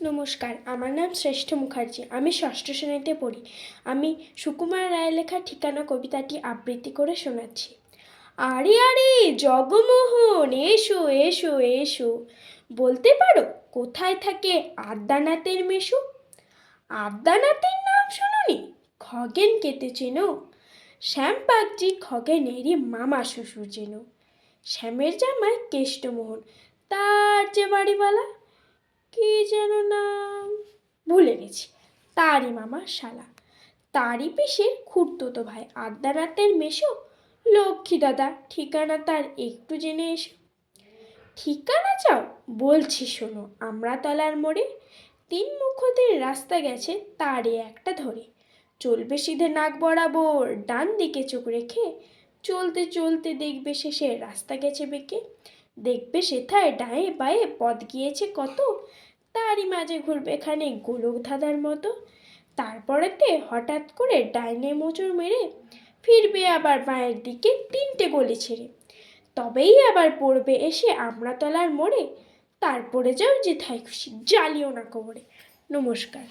নমস্কার, আমার নাম শ্রেষ্ঠ মুখার্জি। আমি ষষ্ঠ শ্রেণীতে পড়ি। আমি সুকুমার রায়ের লেখা ঠিকানা কবিতাটি আবৃত্তি করে শোনাচ্ছি। আরে আরে জগমোহন, এসো এসো এসো, বলতে পারো কোথায় থাকে আদ্যানাথের মেশো? আদ্যানাথের নাম শোনোনি? খগেনকে তো চেনো? শ্যাম পাগজি খগেনেরই মামা শ্বশুর যেন। শ্যামের জামাই কেষ্টমোহন, তার যে বাড়িওয়ালা কি যেন নাম ভুলে গেছি, তারই মামা শালা। তারই পিসের খুড়তুতো ভাই আদ্যানাথের মেশো লক্ষ্মী দাদা। ঠিকানা তার একটু জেনে এসো। ঠিকানা চাও? বলছি শোনো। আমড়াতলার মোড়ে 3 মুখোদের রাস্তা গেছে তারই একটা ধরে। চলবে সিধে নাক বরাবর, ডান দিকে চোখ রেখে চলতে চলতে দেখবে শেষে রাস্তা গেছে বেঁকে। দেখবে সেথায় ডায়ে বায়ে পথ গিয়েছে কত, তারই মাঝে ঘুরবে খানিক গোলক ধাঁধার মতো। তারপরেতে হঠাৎ করে ডাইনে মোচড় মেরে ফিরবে আবার বাঁয়ের দিকে 3টে গলি ছেড়ে। তবেই আবার পড়বে এসে আমড়াতলার মোড়ে। তারপরে যাও যেথায় খুশি, জ্বালিও না কোমরে। নমস্কার।